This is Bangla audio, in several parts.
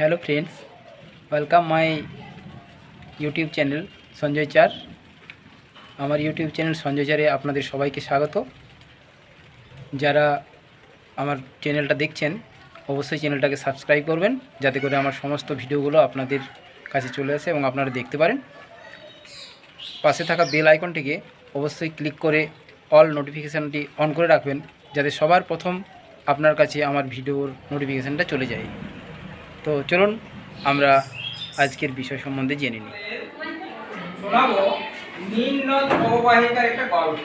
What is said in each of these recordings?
Hello friends, welcome my YouTube channel Sanjay चार। আমার ইউটিউব চ্যানেল সঞ্জয় চারে আপনাদের সবাইকে স্বাগত। যারা আমার চ্যানেলটা দেখছেন অবশ্যই চ্যানেলটাকে সাবস্ক্রাইব করবেন, যাতে করে আমার সমস্ত ভিডিওগুলো আপনাদের কাছে চলে আসে এবং আপনারা দেখতে পারেন। পাশে থাকা বেল আইকনটিকে অবশ্যই ক্লিক করে অল নোটিফিকেশানটি অন করে রাখবেন, যাতে সবার প্রথম আপনার কাছে আমার ভিডিওর নোটিফিকেশানটা চলে যায়। তো চলুন আমরা আজকের বিষয় সম্বন্ধে জেনে নিই। শোনাবো নীল নদ অববাহিকার একটা গল্প।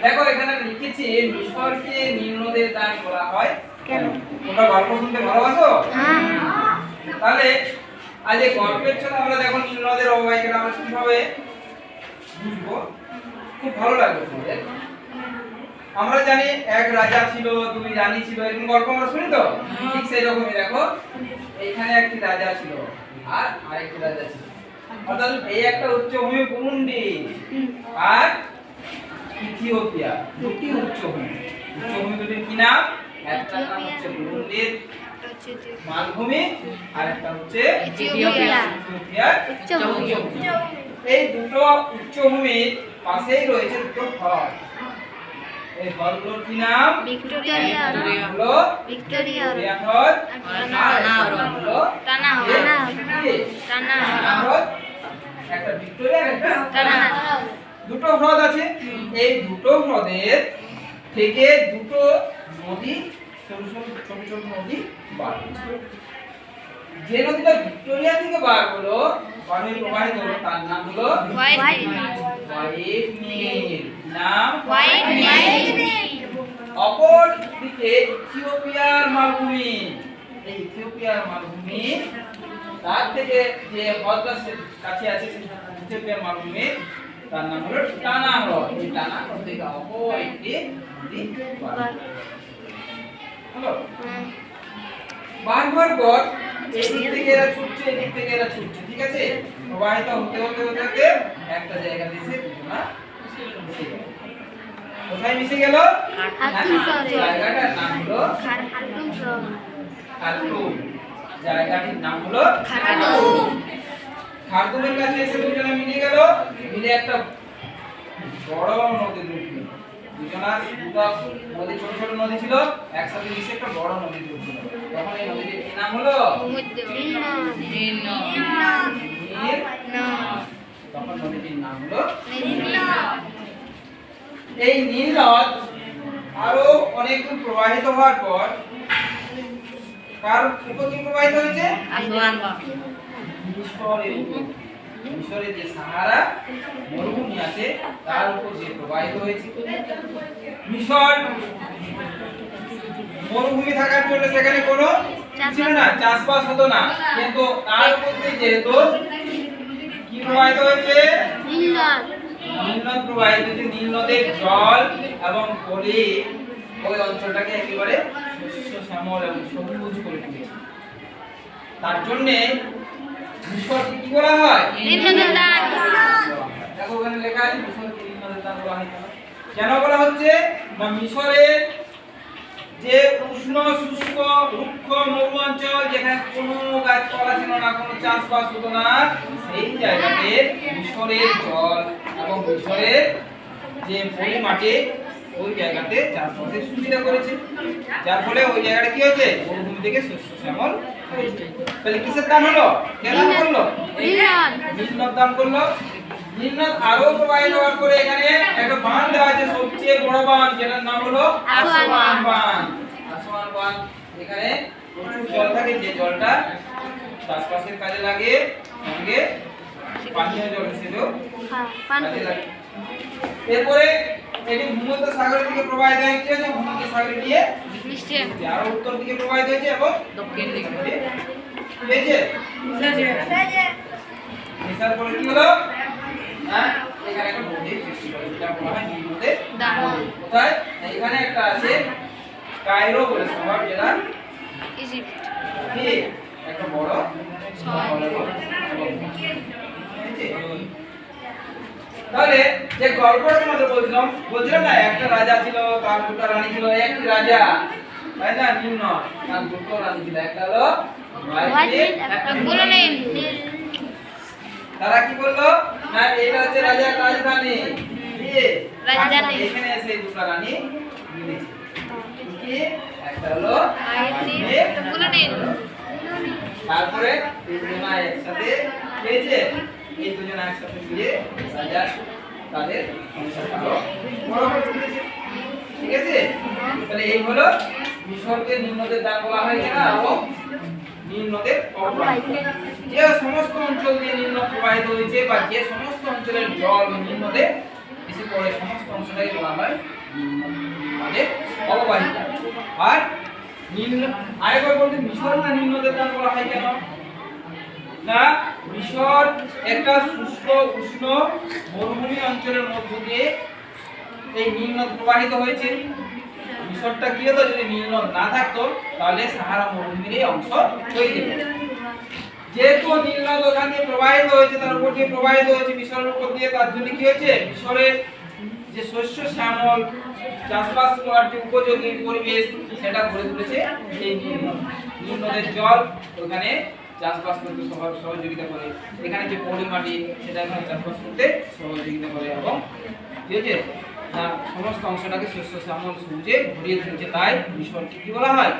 দেখো এখানে লিখেছি মিশরকে নীল নদের দান বলা হয় কেন? তোমরা গল্প শুনতে ভালোবাসো? তাহলে আজ এই গল্পের ছলে আমরা দেখো নীল নদের অববাহিকাটা আমরা কিভাবে বুঝবো, খুব ভালো লাগবে তোমাদের। আমরা জানি এক রাজা ছিল, দুই রানী ছিল, এরকম গল্প আমরা শুনি তো। ঠিক সেই রকমই দেখো এখানে একটি রাজা ছিল আর আরেকটি রাজা ছিল। অর্থাৎ এই একটা উচ্চভূমি বুরুন্ডি আর ইথিওপিয়া, দুটি উচ্চভূমি। উচ্চভূমি দুটির কি নাম? একটা নাম হচ্ছে বুরুন্ডির মালভূমি আর একটা হচ্ছে ইথিওপিয়ার উচ্চভূমি। এই দুটো উচ্চভূমির পাশেই রয়েছে দুটো হ্রদ। এই হ্রদগুলোর কি নাম? ভিক্টোরিয়া হ্রদ আর টানা হ্রদ। একটা ভিক্টোরিয়া আর একটা টানা হ্রদ। দুটো হ্রদ আছে। এই দুটো হ্রদের থেকে দুটো নদী, ছোট ছোট নদী বার হচ্ছে। যে নদীটা ভিক্টোরিয়া থেকে বার হলো, পানির প্রবাহিত হলো, তার নাম হলো হোয়াইট নীল। নাম হোয়াইট নীল। অপর দিকে ইথিওপিয়ার মালভূমি। এই ইথিওপিয়ার মালভূমি তার থেকে যে হ্রদটা কাছে আছে ইথিওপিয়ার মালভূমি, তার নাম হলো টানা হ্রদ। এই টানা হ্রদ থেকে অপর একটি নদী বার হওয়ার পর এই দিক থেকে এরা ছুটছে, এই দিক থেকে এরা ছুটছে, ঠিক আছে? প্রবাহিত হতে হতে হতে হতে একটা জায়গাতে এসে দুজনা মিশে গেল। কোথায় মিশে গেল? জায়গাটার নাম হলো খার্তুম। জায়গাটির নাম হলো খার্তুম। খার্তুমের কাছে এসে দুজনে মিলে গেল, মিলে একটা বড় নদীর রূপ নিল। দুজনার দুটো নদী, ছোট ছোট নদী ছিল, একসাথে মিশে একটা বড় নদীর রূপ নিল। তখন এই নদীটির কি নাম হলো? নীল নদ। তখন নদীটির নাম হলো নীল নদ। এই নীল নদ আরো অনেক দূর প্রবাহিত হওয়ার পর কার উপর কি প্রবাহিত হয়েছে? মিশরের যে সাহারা মরুভূমি আছে তার উপর যে প্রবাহিত হয়েছে। মিশর মরুভূমি থাকার জন্য সেখানে কোনো ছিল না, চাষবাস হতো না, কিন্তু তার উপর দিয়ে যেহেতু কি প্রবাহিত হয়েছে? নীল নদ প্রবাহিত হয়েছে। নীল নদের জল এবং পলি ওই অঞ্চলটাকে একেবারে শস্য শ্যামল এবং সবুজ করে তুলেছে। তার জন্য মিশরকে কি বলা হয়? নীল নদের দান। দেখো ওখানে লেখা আছে মিশরকে নীল নদের দান বলা হয়। কেন বলা হচ্ছে না, মিশরের যে উষ্ণ শুষ্ক রুক্ষ মরু অঞ্চল, যেখানে কোনো গাছপালা ছিল না, কোনো চাষবাস হতো না, সেই জায়গাতে মিশরের জল এবং মিশরের যে পলি মাটি, ওই জায়গাতে চাষবাসের সুবিধা করেছে। যার ফলে ওই জায়গাটা কি হয়েছে? মরুভূমি থেকে শস্য শ্যামল হয়েছে। তাহলে কিসের দান হলো? কে দান করলো? নীল নদ দান করলো। নীল নদ আরো প্রবাহিত হওয়ার পরে এখানে একটা বাঁধ দেওয়া আছে, সবচেয়ে বড় বাঁধ, যেটার নাম হলো আসওয়ান বাঁধ। আসওয়ান বাঁধ এখানে প্রচুর জল থাকে, যে জলটা চাষবাসের কাজে লাগে, সঙ্গে পানীয় জল হিসেবেও কাজে লাগে। এরপরে এটি ভূমধ্য সাগরের দিকে প্রবাহিত হয়েছে, ভূমধ্য সাগরে গিয়ে আরো উত্তর দিকে প্রবাহিত হয়েছে এবং দক্ষিণ দিকে হয়েছে। এসার পরে কি হলো? হ্যাঁ, এখানে একটা নদীর সৃষ্টি হলো, যেটা বলা হয় নীল নদের দান। কোথায়? এখানে একটা আছে কায়রো বলে শহর, যেটা ইজিপ্ট। ঠিক, একটা বড় শহর। তাহলে যে গল্পটা তোমাদের বলছিলাম না, একটা রাজা ছিল, তার দুটো রানী ছিল। একটি রাজা, তাই না? নীল নদ, তার দুটো রানী ছিল। একটা হলো তারা কি বললো না এটা হচ্ছে রাজার রাজধানী রাজধানী এখানে এসে দুটো রানী মিলেছে কি একটা হলো তারপরে দুজনা একসাথে পেয়েছে এই দুজনা একসাথে মিলে রাজা তাদের সংসারটা বড় করে তুলেছে ঠিক আছে তাহলে এই হলো মিশরকে নীল নদের দান বলা হয় কেন এবং নীল নদের অববাহিকা যে সমস্ত অঞ্চল দিয়ে নীল নদ প্রবাহিত হয়েছে বা যে সমস্ত অঞ্চলের জল নীল নদে এসে পড়ে সমস্ত অংশটাকে বলা হয় নদের অববাহিকা আর নীল আরেকবার বলতে মিশর না নীল নদের দান বলা হয় কেন না মিশর একটা শুষ্ক উষ্ণ মরুভূমি অঞ্চলের মধ্য দিয়ে এই নীল নদ প্রবাহিত হয়েছে মিশরটা কি হতো যদি নীল নদ না থাকতো তাহলে সাহারা মরুভূমির এই অংশ হয়ে যেত যেহেতু নীল নদ ওখান দিয়ে প্রবাহিত হয়েছে তার উপর দিয়ে প্রবাহিত হয়েছে মিশরের উপর দিয়ে তার জন্য কি হয়েছে মিশরের যে শস্য শ্যামল চাষবাস করার যে উপযোগী পরিবেশ সেটা গড়ে তুলেছে এই নীল নদ নীল নদের জল ওখানে চাষবাস করতে সহযোগিতা করে এখানে যে পলি মাটি সেটা এখানে চাষবাস করতে সহযোগিতা করে এবং কি হয়েছে না সমস্ত অংশটাকে শস্য শ্যামল সবুজে ভরিয়ে তুলেছে তাই মিশরকে কি বলা হয়